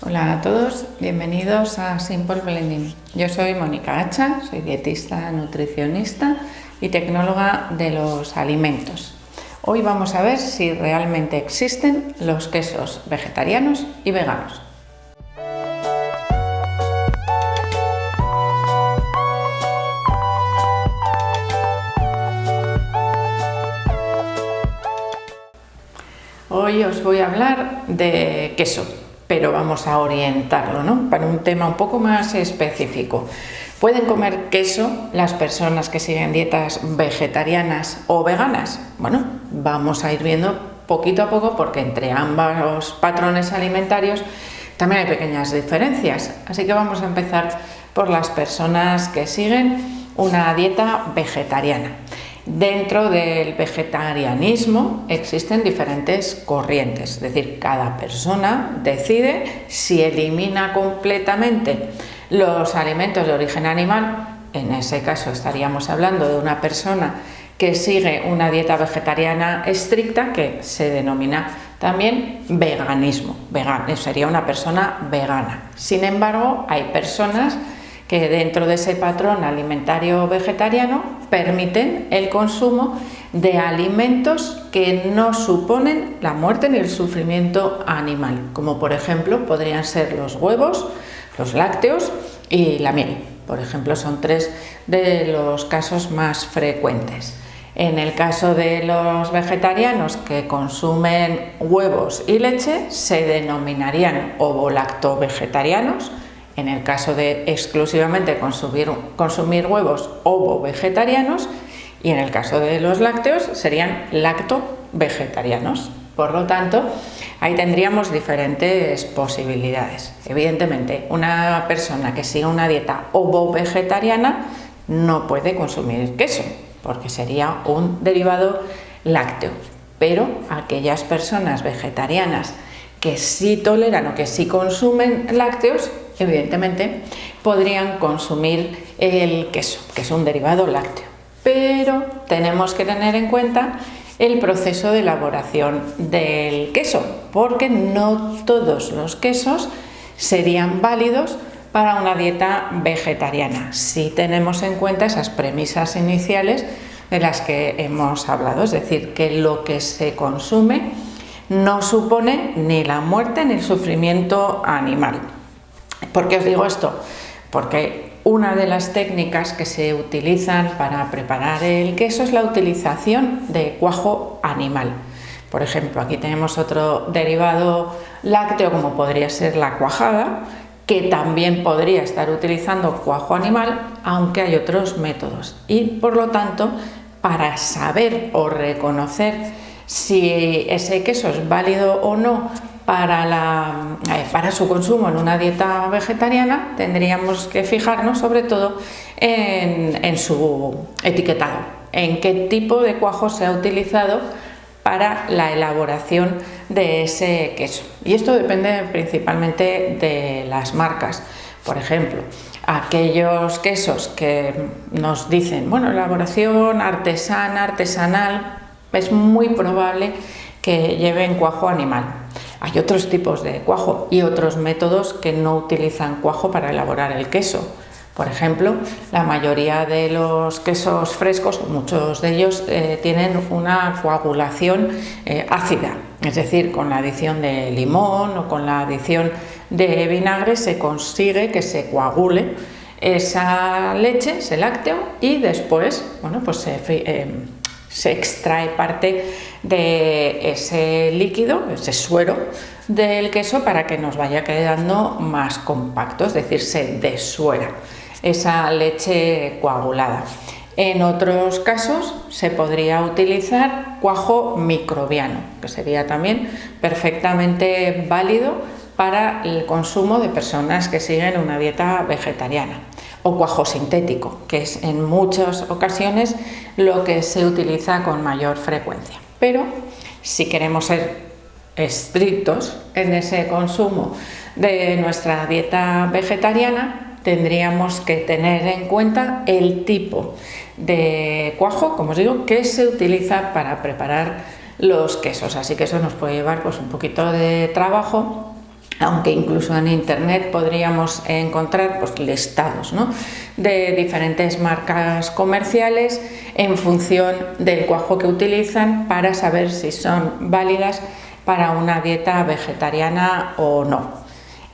Hola a todos, bienvenidos a Simple Blending. Yo soy Mónica Hacha, soy dietista, nutricionista y tecnóloga de los alimentos. Hoy vamos a ver si realmente existen los quesos vegetarianos y veganos. Hoy os voy a hablar de queso, pero vamos a orientarlo, ¿no?, para un tema un poco más específico. ¿Pueden comer queso las personas que siguen dietas vegetarianas o veganas? Bueno, vamos a ir viendo poquito a poco porque entre ambos patrones alimentarios también hay pequeñas diferencias. Así que vamos a empezar por las personas que siguen una dieta vegetariana. Dentro del vegetarianismo existen diferentes corrientes, es decir, cada persona decide si elimina completamente los alimentos de origen animal. En ese caso estaríamos hablando de una persona que sigue una dieta vegetariana estricta, que se denomina también veganismo. Sería una persona vegana. Sin embargo, hay personas que dentro de ese patrón alimentario vegetariano permiten el consumo de alimentos que no suponen la muerte ni el sufrimiento animal, como por ejemplo podrían ser los huevos, los lácteos y la miel. Por ejemplo, son tres de los casos más frecuentes. En el caso de los vegetarianos que consumen huevos y leche, se denominarían ovo-lacto-vegetarianos. En el caso de exclusivamente consumir huevos, ovo-vegetarianos, y en el caso de los lácteos serían lacto-vegetarianos. Por lo tanto, ahí tendríamos diferentes posibilidades. Evidentemente, una persona que siga una dieta ovo-vegetariana no puede consumir queso, porque sería un derivado lácteo. Pero aquellas personas vegetarianas que sí toleran o que sí consumen lácteos, evidentemente podrían consumir el queso, que es un derivado lácteo. Pero tenemos que tener en cuenta el proceso de elaboración del queso, porque no todos los quesos serían válidos para una dieta vegetariana, si tenemos en cuenta esas premisas iniciales de las que hemos hablado, es decir, que lo que se consume no supone ni la muerte ni el sufrimiento animal. ¿Por qué os digo esto? Porque una de las técnicas que se utilizan para preparar el queso es la utilización de cuajo animal. Por ejemplo, aquí tenemos otro derivado lácteo, como podría ser la cuajada, que también podría estar utilizando cuajo animal, aunque hay otros métodos. Y por lo tanto, para saber o reconocer si ese queso es válido o no para su consumo en una dieta vegetariana, tendríamos que fijarnos sobre todo en su etiquetado, en qué tipo de cuajo se ha utilizado para la elaboración de ese queso. Y esto depende principalmente de las marcas. Por ejemplo, aquellos quesos que nos dicen, bueno, elaboración artesana, artesanal, es muy probable que lleven cuajo animal. Hay otros tipos de cuajo y otros métodos que no utilizan cuajo para elaborar el queso. Por ejemplo, la mayoría de los quesos frescos, muchos de ellos, tienen una coagulación ácida, es decir, con la adición de limón o con la adición de vinagre se consigue que se coagule esa leche, ese lácteo, y después, bueno, pues se extrae parte de ese líquido, ese suero del queso, para que nos vaya quedando más compacto, es decir, se desuera esa leche coagulada. En otros casos se podría utilizar cuajo microbiano, que sería también perfectamente válido para el consumo de personas que siguen una dieta vegetariana. O cuajo sintético, que es en muchas ocasiones lo que se utiliza con mayor frecuencia. Pero si queremos ser estrictos en ese consumo de nuestra dieta vegetariana, tendríamos que tener en cuenta el tipo de cuajo, como os digo, que se utiliza para preparar los quesos. Así que eso nos puede llevar pues un poquito de trabajo aunque incluso en internet podríamos encontrar pues, listados, ¿no?, de diferentes marcas comerciales en función del cuajo que utilizan para saber si son válidas para una dieta vegetariana o no.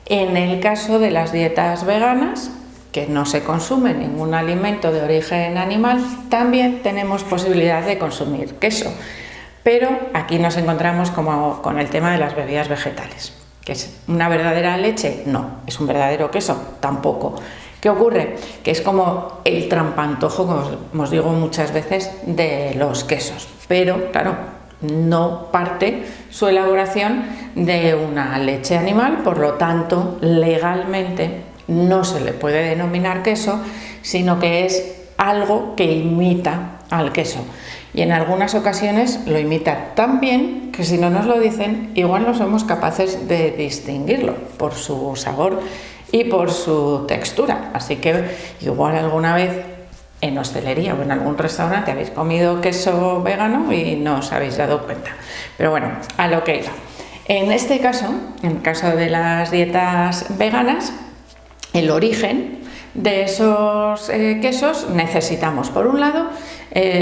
En el caso de las dietas veganas, que no se consume ningún alimento de origen animal, también tenemos posibilidad de consumir queso, pero aquí nos encontramos como con el tema de las bebidas vegetales. ¿Que es una verdadera leche? No. ¿Es un verdadero queso? Tampoco. ¿Qué ocurre? Que es como el trampantojo, como os digo muchas veces, de los quesos. Pero, claro, no parte su elaboración de una leche animal, por lo tanto, legalmente no se le puede denominar queso, sino que es algo que imita al queso. Y en algunas ocasiones lo imita tan bien que si no nos lo dicen, igual no somos capaces de distinguirlo por su sabor y por su textura. Así que igual alguna vez en hostelería o en algún restaurante habéis comido queso vegano y no os habéis dado cuenta. Pero bueno, a lo que iba. En este caso, en el caso de las dietas veganas, el origen de esos quesos necesitamos, por un lado,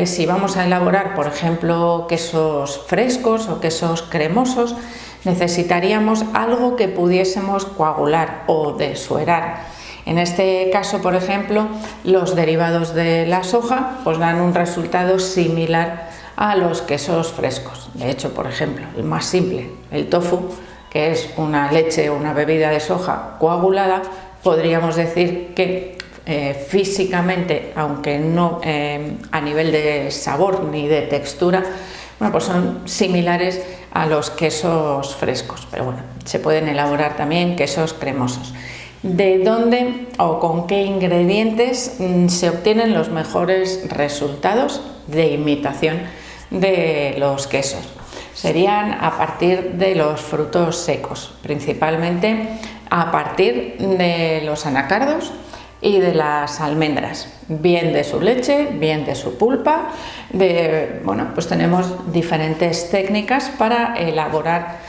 si vamos a elaborar, por ejemplo, quesos frescos o quesos cremosos, necesitaríamos algo que pudiésemos coagular o desuerar. En este caso, por ejemplo, los derivados de la soja pues dan un resultado similar a los quesos frescos. De hecho, por ejemplo, el más simple, el tofu, que es una leche o una bebida de soja coagulada, podríamos decir que físicamente, aunque no a nivel de sabor ni de textura, bueno, pues son similares a los quesos frescos, pero bueno, se pueden elaborar también quesos cremosos. ¿De dónde o con qué ingredientes se obtienen los mejores resultados de imitación de los quesos? Serían a partir de los frutos secos, principalmente a partir de los anacardos y de las almendras, bien de su leche, bien de su pulpa. Bueno, pues tenemos diferentes técnicas para elaborar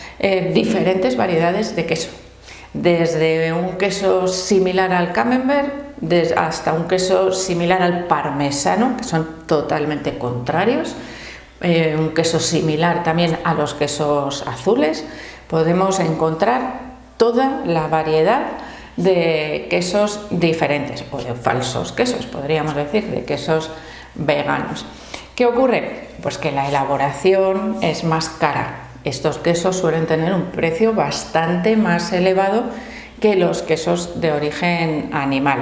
diferentes variedades de queso, desde un queso similar al camembert hasta un queso similar al parmesano, que son totalmente contrarios, un queso similar también a los quesos azules. Podemos encontrar toda la variedad de quesos diferentes, o de falsos quesos, podríamos decir, de quesos veganos. ¿Qué ocurre? Pues que la elaboración es más cara. Estos quesos suelen tener un precio bastante más elevado que los quesos de origen animal.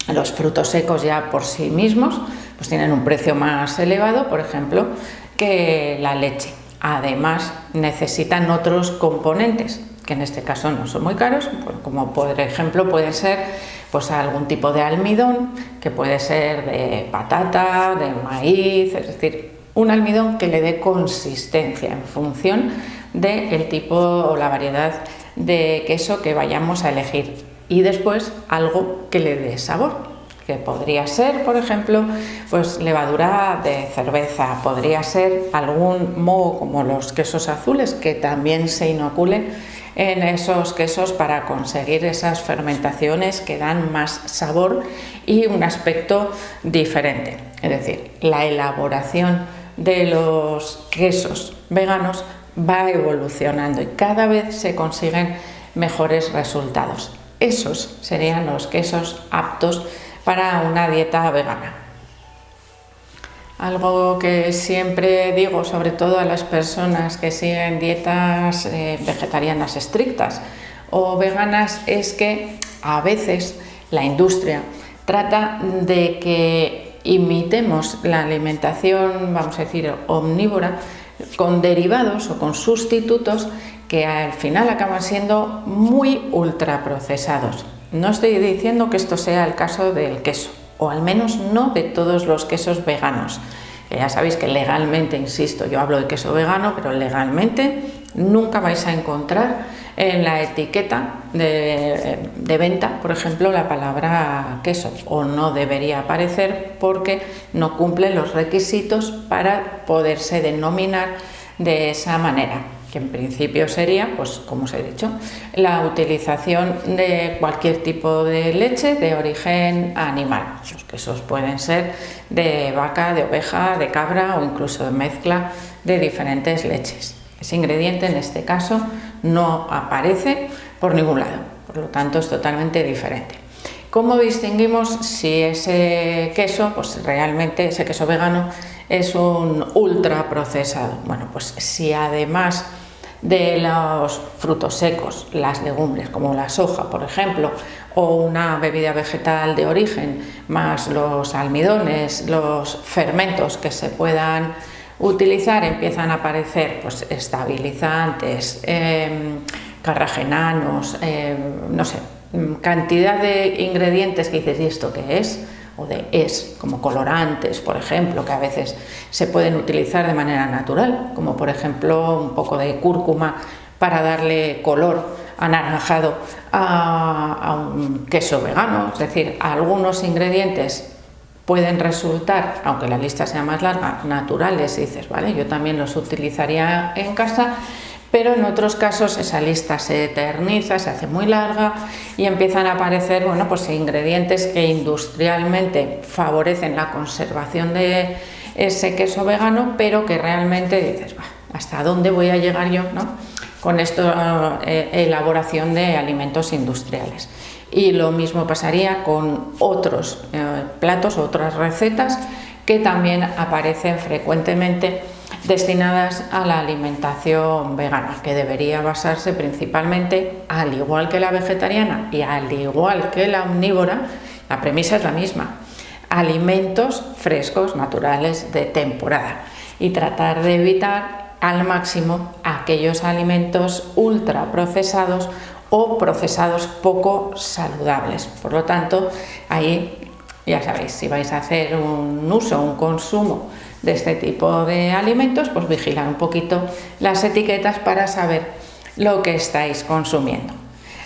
Los frutos secos ya por sí mismos pues tienen un precio más elevado, por ejemplo, que la leche. Además, necesitan otros componentes, que en este caso no son muy caros, como por ejemplo puede ser pues algún tipo de almidón, que puede ser de patata, de maíz, es decir, un almidón que le dé consistencia en función del tipo o la variedad de queso que vayamos a elegir, y después algo que le dé sabor, que podría ser, por ejemplo, pues levadura de cerveza, podría ser algún moho como los quesos azules, que también se inocule en esos quesos para conseguir esas fermentaciones que dan más sabor y un aspecto diferente. Es decir, la elaboración de los quesos veganos va evolucionando y cada vez se consiguen mejores resultados. Esos serían los quesos aptos para una dieta vegana. Algo que siempre digo, sobre todo a las personas que siguen dietas vegetarianas estrictas o veganas, es que a veces la industria trata de que imitemos la alimentación, vamos a decir, omnívora, con derivados o con sustitutos que al final acaban siendo muy ultraprocesados. No estoy diciendo que esto sea el caso del queso, o al menos no de todos los quesos veganos. Ya sabéis que legalmente, insisto, yo hablo de queso vegano, pero legalmente nunca vais a encontrar en la etiqueta de venta, por ejemplo, la palabra queso, o no debería aparecer porque no cumple los requisitos para poderse denominar de esa manera. que en principio sería, pues como os he dicho, la utilización de cualquier tipo de leche de origen animal. Los quesos pueden ser de vaca, de oveja, de cabra o incluso de mezcla de diferentes leches. Ese ingrediente en este caso no aparece por ningún lado, por lo tanto es totalmente diferente. ¿Cómo distinguimos si ese queso, pues realmente ese queso vegano es un ultraprocesado? Bueno, pues si además de los frutos secos, las legumbres como la soja, por ejemplo, o una bebida vegetal de origen, más los almidones, los fermentos que se puedan utilizar, empiezan a aparecer pues estabilizantes, carragenanos, no sé, cantidad de ingredientes que dices, ¿y esto qué es? O como colorantes, por ejemplo, que a veces se pueden utilizar de manera natural, como por ejemplo un poco de cúrcuma para darle color anaranjado a un queso vegano. Es decir, algunos ingredientes pueden resultar, aunque la lista sea más larga, naturales, y dices, vale, yo también los utilizaría en casa, pero en otros casos esa lista se eterniza, se hace muy larga y empiezan a aparecer, bueno, pues ingredientes que industrialmente favorecen la conservación de ese queso vegano, pero que realmente dices, ¿hasta dónde voy a llegar yo, no? Con esta elaboración de alimentos industriales. Y lo mismo pasaría con otros platos, otras recetas que también aparecen frecuentemente destinadas a la alimentación vegana, que debería basarse principalmente, al igual que la vegetariana y al igual que la omnívora, la premisa es la misma: alimentos frescos, naturales, de temporada, y tratar de evitar al máximo aquellos alimentos ultraprocesados o procesados poco saludables. Por lo tanto, ahí ya sabéis, si vais a hacer un uso, un consumo de este tipo de alimentos, pues vigilar un poquito las etiquetas para saber lo que estáis consumiendo.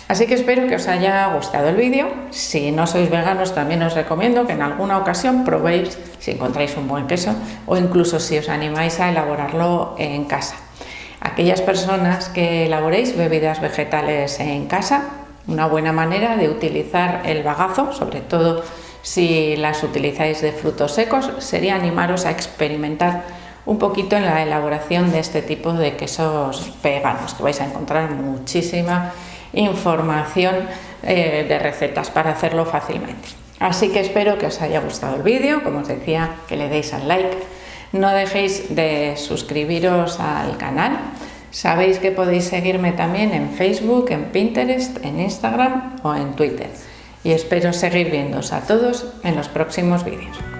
Así que espero que os haya gustado el vídeo. Si no sois veganos, también os recomiendo que en alguna ocasión probéis si encontráis un buen queso, o incluso si os animáis a elaborarlo en casa. Aquellas personas que elaboréis bebidas vegetales en casa, una buena manera de utilizar el bagazo, sobre todo si las utilizáis de frutos secos, sería animaros a experimentar un poquito en la elaboración de este tipo de quesos veganos, que vais a encontrar muchísima información de recetas para hacerlo fácilmente. Así que espero que os haya gustado el vídeo, como os decía, que le deis al like, no dejéis de suscribiros al canal. Sabéis que podéis seguirme también en Facebook, en Pinterest, en Instagram o en Twitter. Y espero seguir viéndoos a todos en los próximos vídeos.